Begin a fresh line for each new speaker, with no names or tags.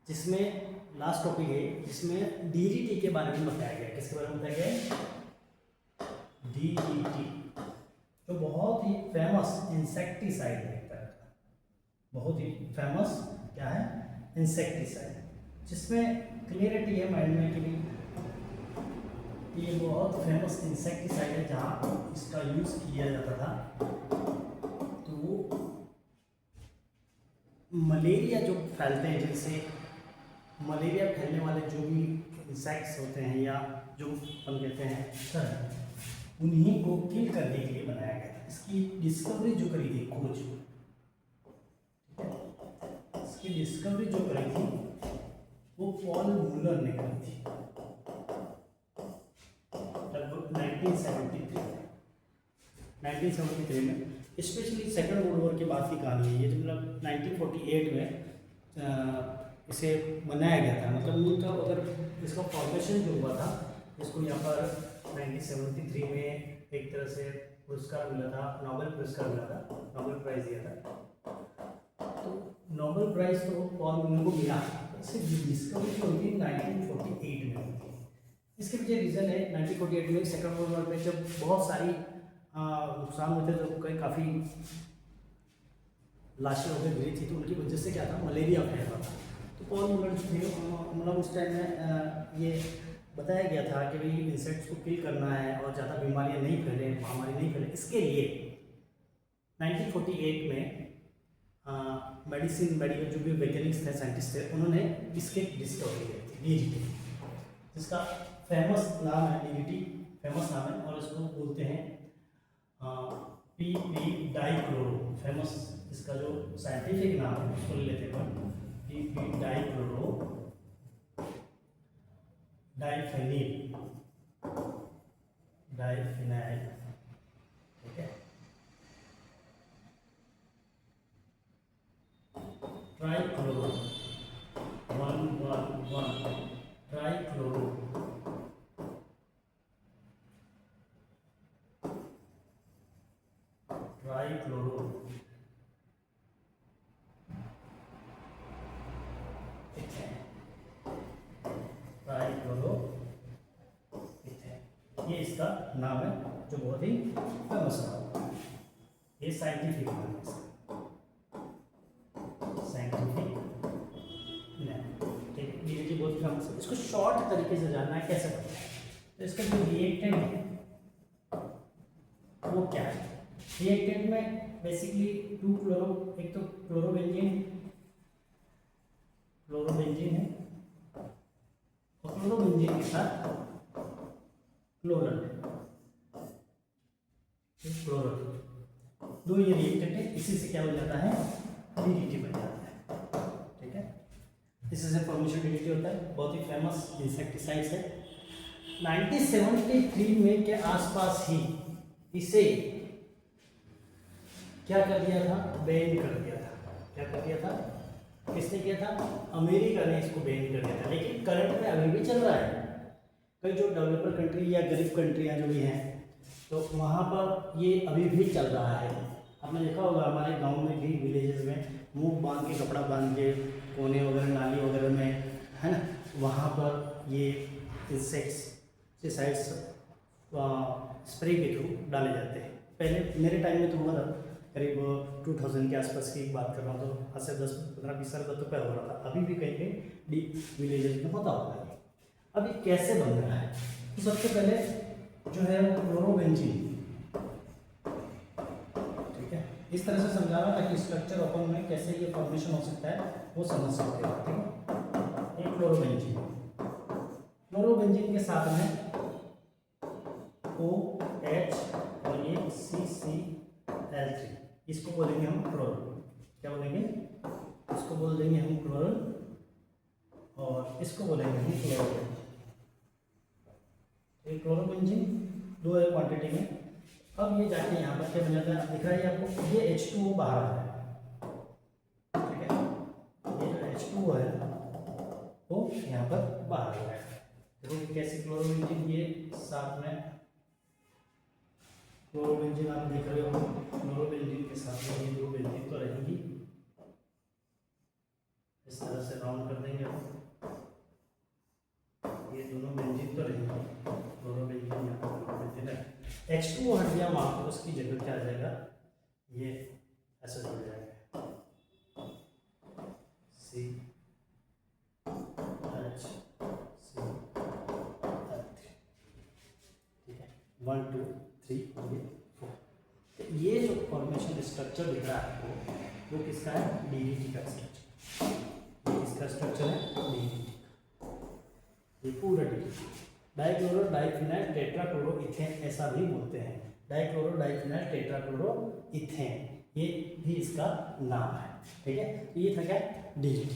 जिसमें last topic है जिसमें डीडीटी के बारे में बताया गया है। किसके बारे में बताया गया है? डीडीटी, जो बहुत ही फेमस इंसेक्टिसाइड है, एक तरह का बहुत ही फेमस क्या है, इंसेक्टिसाइड, जिसमें क्लियरिटी है माइंड में कि ये बहुत फेमस इंसेक्टिसाइड है जहाँ इसका यूज़ किया जाता था। तो मलेरिया जो फैलते हैं, जिनसे मलेरिया फैलने वाले जो भी इंसेक्ट्स होते हैं या जो हम कहते हैं सर, उन्हीं को किल करने के लिए बनाया गया था। इसकी डिस्कवरी जो करी थी, खोज, इसकी डिस्कवरी जो करी थी वो पॉल मुलर ने करी थी लगभग 1973 में। स्पेशली सेकेंड वर्ल्ड वॉर के बाद की कहानी है ये, जो मतलब 1948 में इसे बनाया गया था। मतलब उनका अगर इसका फॉर्मेशन जो हुआ था, इसको यहाँ पर 1973 में एक तरह से पुरस्कार मिला था, नोबेल पुरस्कार मिला था, नोबेल प्राइज़ दिया था। तो नोबेल प्राइज़ तो पॉल मुलर को मिला, इससे डिस्कवरी जो हुई 1948 में हुई थी। इसके पीछे रीज़न है 1948 में सेकेंड वर्ल्ड वॉर में जब बहुत सारी नुकसान हुए थे, तो कई काफ़ी लाशें वगैरह गिरी थी, तो उनकी वजह से क्या था, मलेरिया फैल रहा था। तो पॉल मुलर थे, मतलब उस टाइम में ये बताया गया था कि भाई इंसेक्ट्स को किल करना है और ज़्यादा बीमारियां नहीं फैले, महामारी नहीं फैले, इसके लिए 1948 में मेडिकल जो भी वैज्ञानिक थे, साइंटिस्ट थे, उन्होंने इसके डिस्कवरी की थी, डीडीटी, जिसका फेमस नाम है, डीडीटी फेमस नाम है, और इसको बोलते हैं PP डाइक्लोरो। फेमस इसका जो साइंटिफिक नाम है उसको ले लेते हैं, PP डाइक्लोरो डाइफेनिल, डाइफिनाइल, ठीक है। ट्राइक्लोरो 111, ट्राइक्लोरो, ट्राइक्लोरो, ट्राइक्लोरो, ये इसका नाम है जो बहुत ही फेमस है। ये साइंटिफिक नाम है इसका, साइंटिफिक नाम, ठीक है। डीडीटी बहुत फेमस है। इसको शॉर्ट तरीके से जानना है कैसे बनता है, तो इसका जो रिएक्टेंट है वो क्या है। रिएक्टेंट में बेसिकली टू क्लोरो, एक तो क्लोरोबेंजीन, क्लोरोबेंजीन है, और क्लोरोबेंजीन के साथ क्लोरल, क्लोरल, दो ये रिएक्टेंट है, इसी से क्या बन जाता है, डीडीटी बन जाता है, ठीक है। इसी से फॉर्मेशन डीडीटी होता है, बहुत ही फेमस इंसेक्टिसाइड है। 1973 में के आसपास ही इसे क्या कर दिया था, बैन कर दिया था। क्या कर दिया था, किसने किया था, अमेरिका ने इसको बैन कर दिया था। लेकिन करंट में अभी भी चल रहा है। कई जो डेवलपर कंट्री या गरीब कंट्रियां जो भी हैं, तो वहाँ पर ये अभी भी चल रहा है। आपने देखा होगा हमारे गांव में भी, विलेजेस में मुंह बांध के, कपड़ा बांध के, कोने वगैरह, नाली वगैरह में, है ना, वहाँ पर ये इंसेक्टिसाइड्स स्प्रे के थ्रू डाले जाते हैं। पहले मेरे टाइम में तो हुआ था, करीब 2000 के आसपास की बात कर रहा हूँ, तो आज से 10-15-20 साल तक तो पहले हो रहा था। अभी भी कहीं कहीं डीप विलेजेस में होता होगा। अब ये कैसे बन रहा है, तो सबसे पहले जो है वो क्लोरोबेंजीन, ठीक है, इस तरह से समझा रहा था कि स्ट्रक्चर ओपन में कैसे ये फॉर्मेशन हो सकता है वो समझ सकते हैं, ठीक है। एक क्लोरोबेंजीन, क्लोरोबेंजीन के साथ में OH और ये CCl3, इसको बोलेंगे हम क्लोरो, क्या बोलेंगे, इसको बोल देंगे हम क्लोरो, और इसको बोलेंगे हम क्लोरो। एक क्लोरोबेंजीन दो है क्वांटिटी में। अब ये जाके यहाँ पर क्या बन जाता है, दिख रहा है आपको, ये H2O बाहर आ रहा है, ठीक है। ये जो H2O है वो यहाँ पर बाहर आ रहा है। देखो कैसे क्लोरोबेंजीन, ये साथ में क्लोरोबेंजीन आप देख रहे हो, क्लोरोबेंजीन के साथ में ये दो बेंजीन तो रहेंगी, इस तरह से राउंड कर देंगे हम। ये दोनों बेंजीन तो रहेंगे, दोनों बेंजीन यहाँ पर H2O हट गया वहाँ पर, उसकी जगह क्या आ जाएगा, ये ऐसे जुड़ जाएगा C H C H3, ठीक है, 1 2 3 4। तो ये जो फॉर्मेशन स्ट्रक्चर दिख रहा है आपको, वो किसका है, DDT का स्ट्रक्चर। ये किसका स्ट्रक्चर है, DDT, ये पूरा DDT। डाइक्लोरो डाइफिनाइल टेट्राक्लोरोइथेन ऐसा भी बोलते हैं, डाइक्लोरो डाइफिनाइल टेट्राक्लोरोइथेन, ये भी इसका नाम है, ठीक है। ये था क्या, DDT।